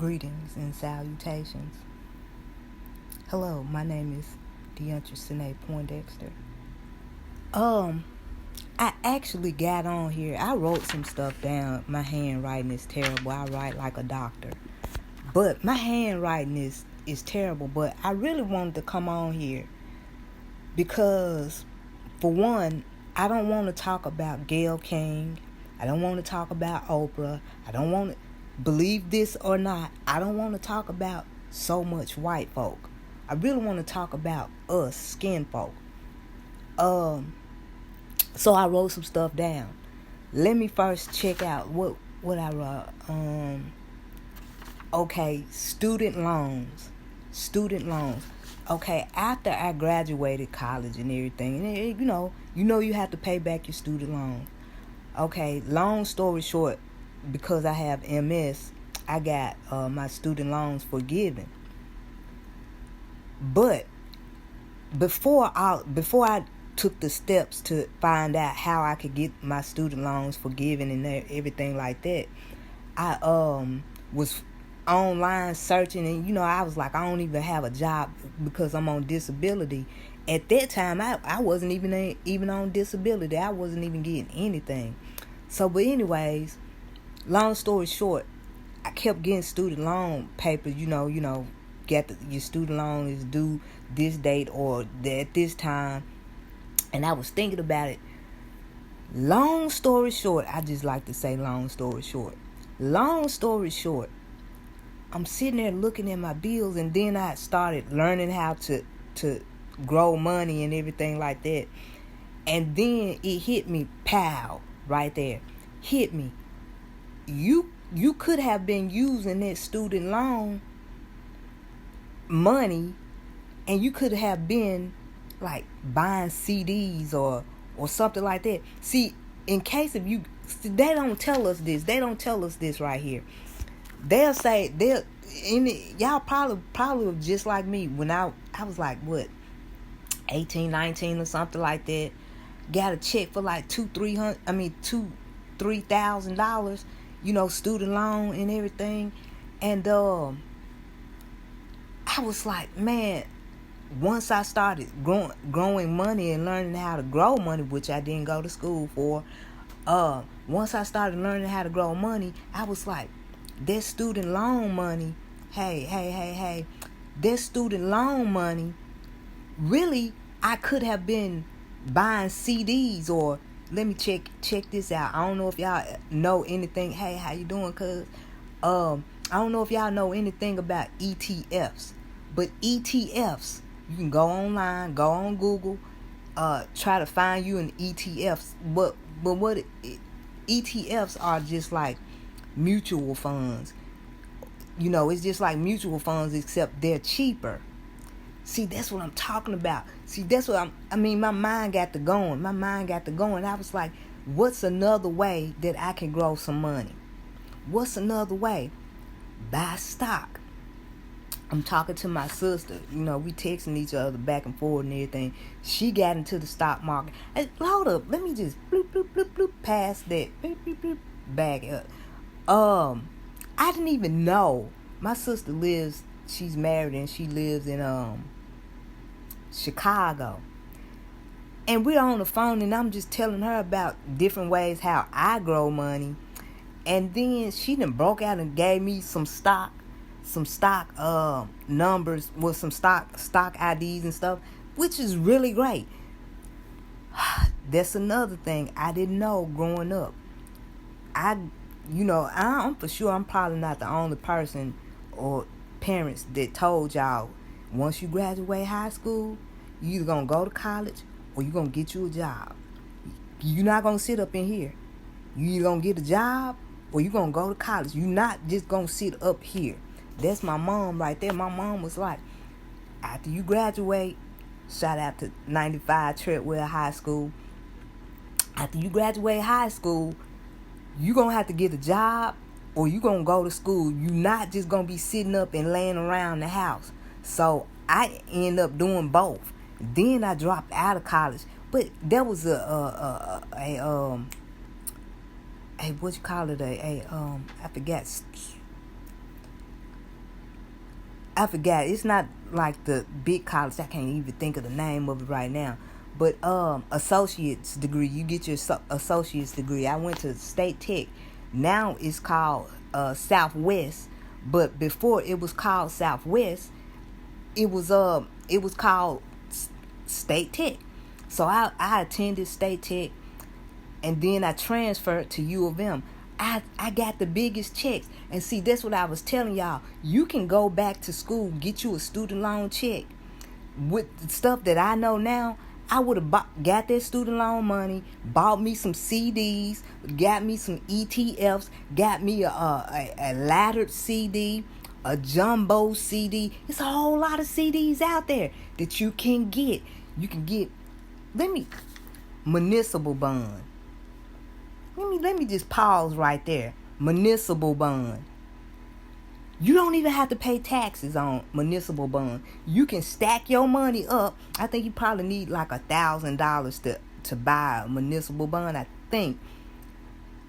Greetings and salutations. Hello, my name is Shyt Poindexter. I actually got on here. I wrote some stuff down. My handwriting is terrible. I write like a doctor. But my handwriting is terrible. But I really wanted to come on here because, for one, I don't want to talk about Gayle King. I don't want to talk about Oprah. I don't want to, believe this or not, I don't want to talk about so much white folk. I really want to talk about us, skin folk. So I wrote some stuff down. Let me first check out what I wrote. Okay, student loans. Okay, after I graduated college and everything, and you have to pay back your student loans. Okay, long story short, because I have MS, I got my student loans forgiven. But before I took the steps to find out how I could get my student loans forgiven and everything like that, I was online searching, and I was like, I don't even have a job because I'm on disability. At that time, I wasn't even on disability. I wasn't even getting anything. So, but anyways, long story short, I kept getting student loan papers. Your student loan is due this date or at this time, and I was thinking about it. Long story short, I just like to say long story short. Long story short, I'm sitting there looking at my bills, and then I started learning how to grow money and everything like that. And then it hit me, pow, right there. Hit me. You could have been using that student loan money, and you could have been like buying CDs or something like that. See, in case of you, they don't tell us this. They don't tell us this right here. They'll say y'all probably were just like me when I was like, what, 18, 19 or something like that. Got a check for like $3,000, student loan and everything. And I was like, man, once I started growing money and learning how to grow money, which I didn't go to school for, once I started learning how to grow money, I was like, that student loan money, hey, that student loan money, really, I could have been buying CDs, or let me check this out. I don't know if y'all know anything. Hey, how you doing, cuz? I don't know if y'all know anything about ETFs, but ETFs, you can go online, go on Google, try to find you an ETFs. But what ETFs are just like mutual funds. It's just like mutual funds, except they're cheaper. See, that's what I'm talking about. See, that's what my mind got to going. I was like, what's another way that I can grow some money? What's another way? Buy stock. I'm talking to my sister. We texting each other back and forth and everything. She got into the stock market. Hey, hold up. Let me just bloop, bloop, bloop, bloop, past that. Bloop, bloop, bloop, back up. I didn't even know. My sister she's married, and she lives in Chicago. And we're on the phone, and I'm just telling her about different ways how I grow money. And then she done broke out and gave me some stock numbers with some stock IDs and stuff, which is really great. That's another thing I didn't know growing up. I'm for sure I'm probably not the only person or parents that told y'all, once you graduate high school, you either gonna go to college or you gonna get you a job. You're not gonna sit up in here. You either gonna get a job or you gonna go to college. You're not just gonna sit up here. That's my mom right there. My mom was like, after you graduate, shout out to 95 Treadwell High School. After you graduate high school, you gonna have to get a job or you gonna go to school. You not just gonna be sitting up and laying around the house. So I end up doing both. Then I dropped out of college, but there was a what you call it, I forget. I forgot. It's not like the big college. I can't even think of the name of it right now. But associate's degree. You get your associate's degree. I went to State Tech. Now it's called Southwest. But before it was called Southwest, it was called State Tech. So I attended State Tech, and then I transferred to U of M. I got the biggest checks. And see, that's what I was telling y'all. You can go back to school, get you a student loan check. With the stuff that I know now, I would have got that student loan money, bought me some CDs, got me some ETFs, got me a laddered CD, a jumbo CD. It's a whole lot of CDs out there that you can get. You can get, municipal bond. Let me just pause right there. Municipal bond. You don't even have to pay taxes on municipal bond. You can stack your money up. I think you probably need like $1,000 to buy a municipal bond. I think.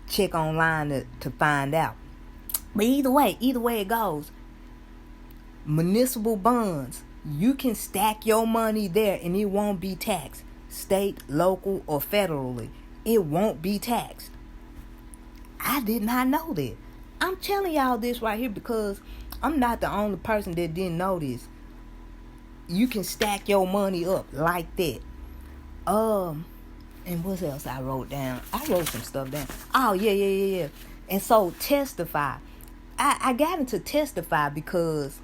Check online to find out. But either way it goes. Municipal bonds. You can stack your money there and it won't be taxed. State, local, or federally. It won't be taxed. I did not know that. I'm telling y'all this right here because I'm not the only person that didn't know this. You can stack your money up like that. And what else I wrote down? I wrote some stuff down. Oh, yeah. And so testify. I got into testify because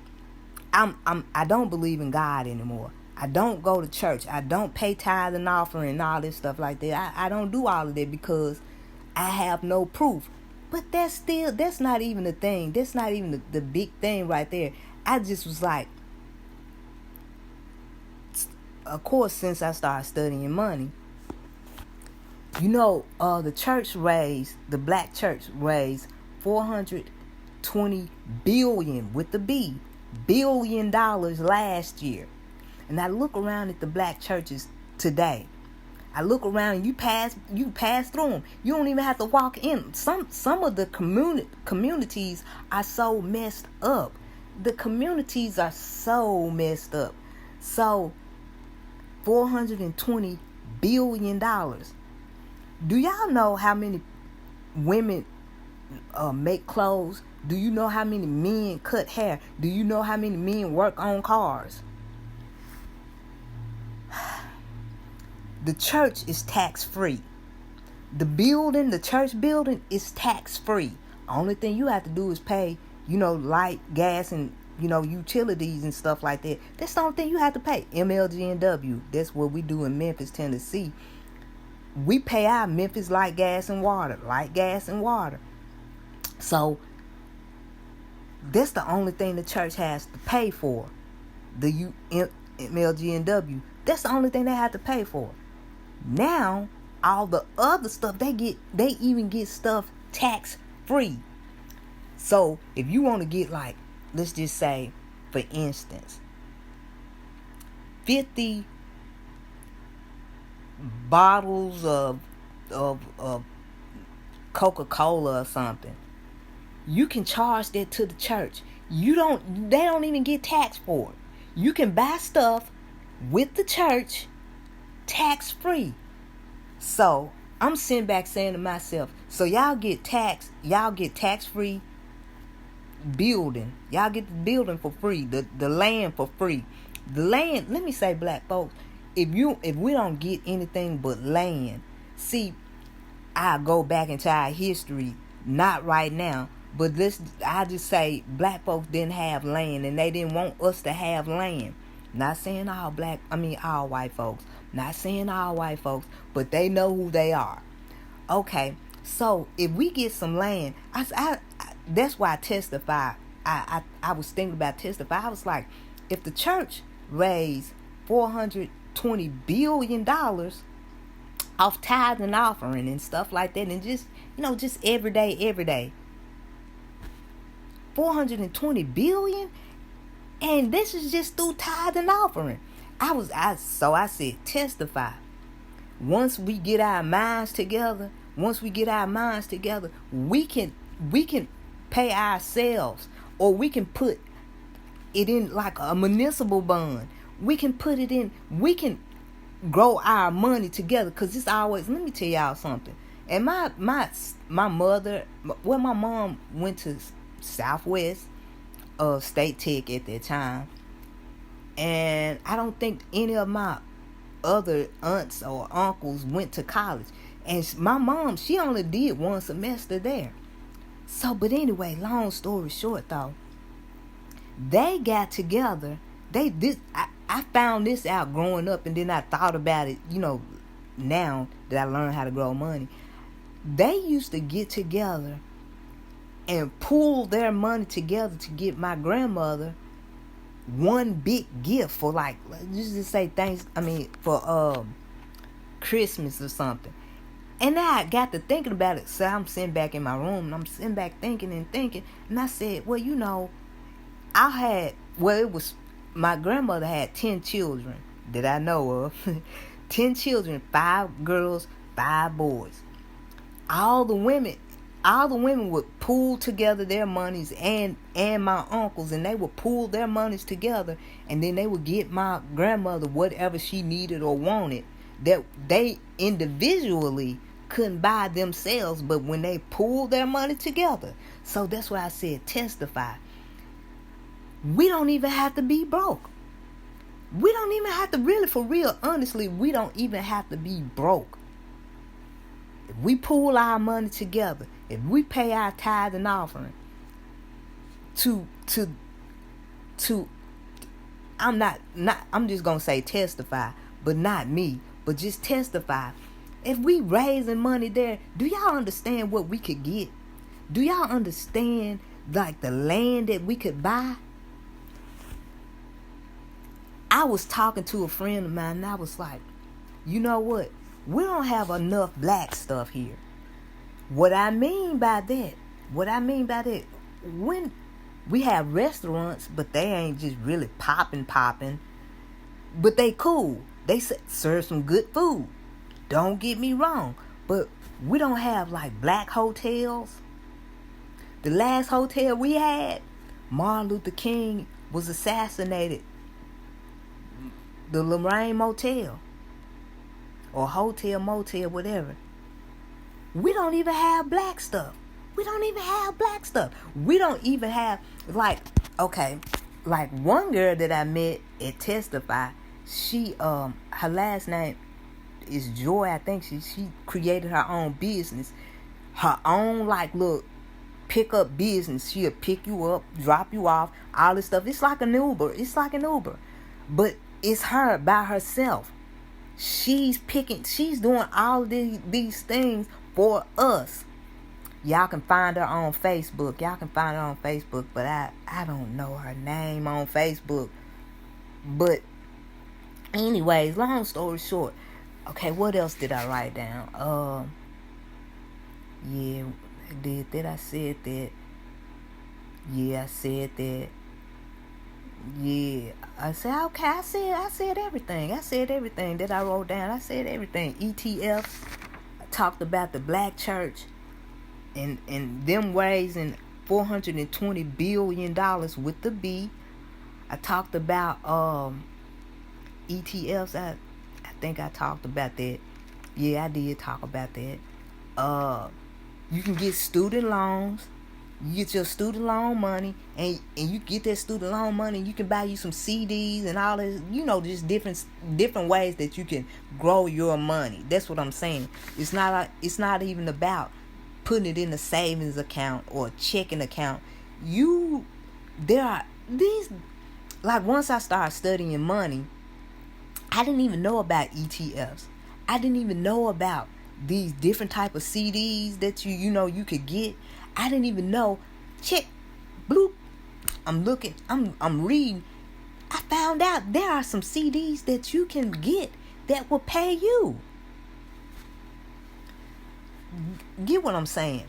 I don't believe in God anymore. I don't go to church. I don't pay tithe and offering and all this stuff like that. I don't do all of that because I have no proof. But that's not even the thing. That's not even the big thing right there. I just was like, of course, since I started studying money, the black church raised $420 billion with the B, $1 billion last year. And I look around at the black churches today. I look around and you pass through them. You don't even have to walk in. Some of the communities are so messed up. The communities are so messed up. So $420 billion. Do y'all know how many women make clothes? Do you know how many men cut hair? Do you know how many men work on cars? The church is tax-free. The church building is tax-free. Only thing you have to do is pay, light, gas, and, utilities and stuff like that. That's the only thing you have to pay. MLGNW. That's what we do in Memphis, Tennessee. We pay our Memphis light, gas, and water. So, that's the only thing the church has to pay for. The MLGNW. That's the only thing they have to pay for. Now, all the other stuff they even get stuff tax free. So if you want to get, like, let's just say, for instance, 50 bottles of Coca-Cola or something, you can charge that to the church. They don't even get taxed for it. You can buy stuff with the church tax free. So I'm sitting back saying to myself, so y'all get tax free building. Y'all get the building for free, the land for free. The land, let me say, black folks, if we don't get anything but land, see, I'll go back into our history, not right now, but I just say black folks didn't have land and they didn't want us to have land. Not saying all white folks. Not saying all white folks, but they know who they are. Okay, so if we get some land, I that's why I testify. I was thinking about testify. I was like, if the church raised $420 billion off tithe and offering and stuff like that, and just every day, $420 billion. And this is just through tithe and offering. So I said, testify. Once we get our minds together, we can pay ourselves, or we can put it in like a municipal bond. We can put it in. We can grow our money together, because it's always, let me tell y'all something. And my mother, well, my mom went to Southwest State Tech at that time, and I don't think any of my other aunts or uncles went to college. And my mom, she only did one semester there. So, but anyway, long story short though, they got together. I found this out growing up, and then I thought about it, now that I learned how to grow money. They used to get together and pool their money together to get my grandmother one big gift for, like, just say for Christmas or something. And I got to thinking about it. So I'm sitting back in my room, and I'm sitting back thinking, and I said, well, my grandmother had 10 children that I know of. 10 children, 5 girls, 5 boys. All the women would pool together their monies, and my uncles, and they would pool their monies together, and then they would get my grandmother whatever she needed or wanted that they individually couldn't buy themselves, but when they pooled their money together. So that's why I said testify. We don't even have to be broke. We don't even have to, really, for real, honestly, we don't even have to be broke. If we pool our money together, if we pay our tithe and offering to I'm just gonna say testify, but not me, but just testify. If we raising money there, do y'all understand what we could get? Do y'all understand, like, the land that we could buy? I was talking to a friend of mine, and I was like, you know what? We don't have enough black stuff here. What I mean by that, when we have restaurants, but they ain't just really popping, but they cool. They serve some good food. Don't get me wrong, but we don't have, like, black hotels. The last hotel we had, Martin Luther King was assassinated. The Lorraine Motel, or Hotel Motel, whatever. We don't even have black stuff. We don't even have, like one girl that I met at Testify. She her last name is Joy. I think she created her own business, her own, like, little pickup business. She'll pick you up, drop you off, all this stuff. It's like an Uber. But it's her by herself. She's doing all these things for us. Y'all can find her on Facebook. But I don't know her name on Facebook. But anyways, long story short. Okay, what else did I write down? Yeah, I did that. I said that. Yeah, I said that. Yeah, I said, okay, I said everything. I said everything that I wrote down. I said everything. ETFs. I talked about the black church and them raising $420 billion with the B. I talked about ETFs. I think I talked about that. Yeah, I did talk about that. You can get student loans. You get your student loan money, and you get that student loan money, and you can buy you some CDs and all this, just different ways that you can grow your money. That's what I'm saying. It's not even about putting it in a savings account or a checking account. There are these, like, once I started studying money, I didn't even know about ETFs. I didn't even know about these different type of CDs that you could get. I didn't even know. Check, bloop. I'm looking. I'm reading. I found out there are some CDs that you can get that will pay you. Get what I'm saying?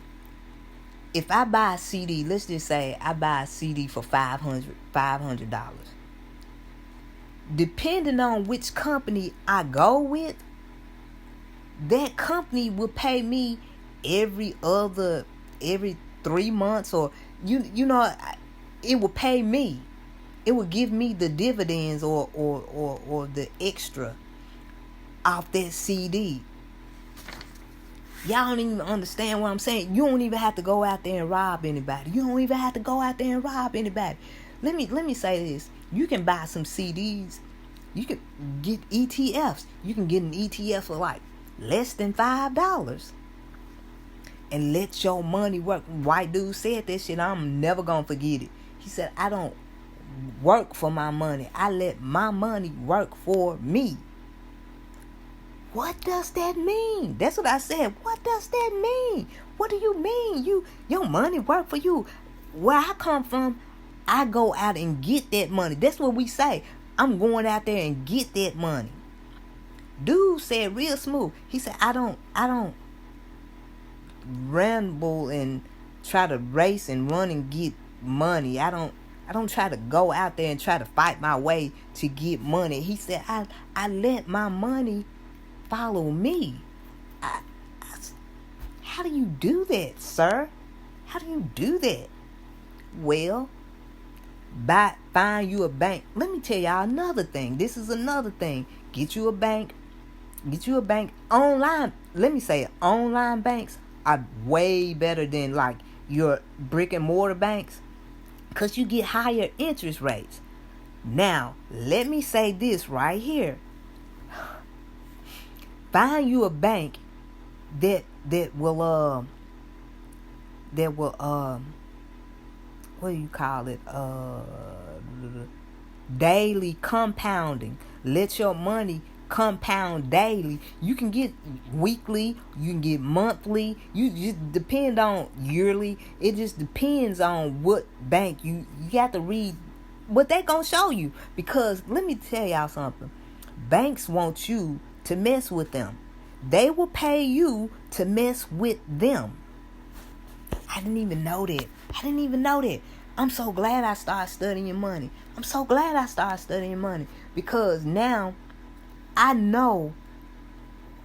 If I buy a CD, let's just say I buy a CD for $500. Depending on which company I go with, that company will pay me every 3 months, or it will pay me. it would give me the dividends or the extra off that CD. Y'all don't even understand what I'm saying. You don't even have to go out there and rob anybody. You don't even have to go out there and rob anybody. Let me say this. You can buy some CDs. You can get ETFs. You can get an ETF for like less than $5. And let your money work. White dude said that shit. I'm never gonna forget it. He said, I don't work for my money. I let my money work for me. What does that mean? That's what I said. What does that mean? What do you mean? Your money work for you. Where I come from, I go out and get that money. That's what we say. I'm going out there and get that money. Dude said real smooth. He said, I don't ramble and try to race and run and get money. I don't try to go out there and try to fight my way to get money. He said, I let my money follow me. How do you do that, sir? How do you do that? Well, find you a bank. Let me tell y'all another thing. This is another thing. Get you a bank online. Let me say it. Online banks are way better than like your brick and mortar banks, because you get higher interest rates. Now, let me say this right here. Find you a bank that will what do you call it? Daily compounding. Let your money compound daily. You can get weekly, you can get monthly, you just depend on yearly. It just depends on what bank you got to read what they gonna show you. Because let me tell y'all something. Banks want you to mess with them. They will pay you to mess with them. I didn't even know that. I'm so glad I started studying money. Because now I know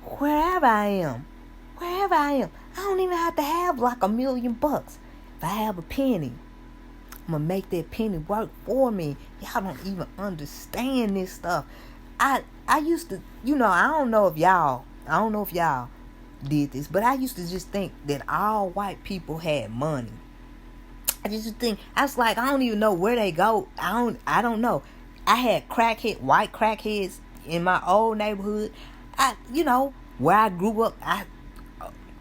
wherever I am, I don't even have to have like $1 million. If I have a penny, I'm gonna make that penny work for me. Y'all don't even understand this stuff. I used to, I don't know if y'all did this, but I used to just think that all white people had money. I was like, I don't even know where they go. I don't know. I had white crackheads in my old neighborhood. Where I grew up,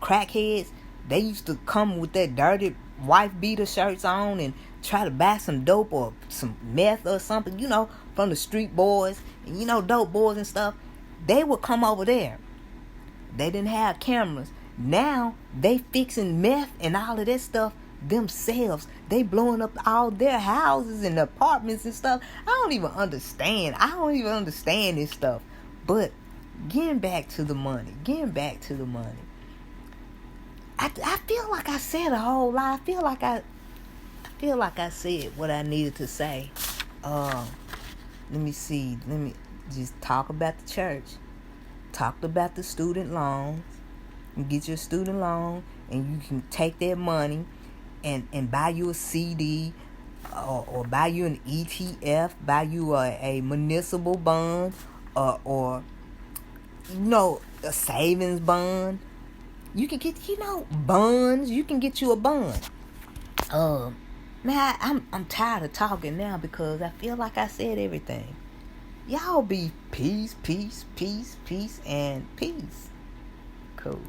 crackheads, they used to come with that dirty wife beater shirts on and try to buy some dope or some meth or something, from the street boys and, dope boys and stuff. They would come over there. They didn't have cameras. Now they fixing meth and all of that stuff themselves. They blowing up all their houses and apartments and stuff. I don't even understand this stuff. But getting back to the money. I feel like I said a whole lot. I feel like I said what I needed to say. Let me see. Let me just talk about the church. Talked about the student loans. You get your student loan and you can take that money and buy you a CD or buy you an ETF, buy you a municipal bond or a savings bond. You can get, bonds. You can get you a bond. Man, I'm tired of talking now because I feel like I said everything. Y'all be peace, and peace. Cool.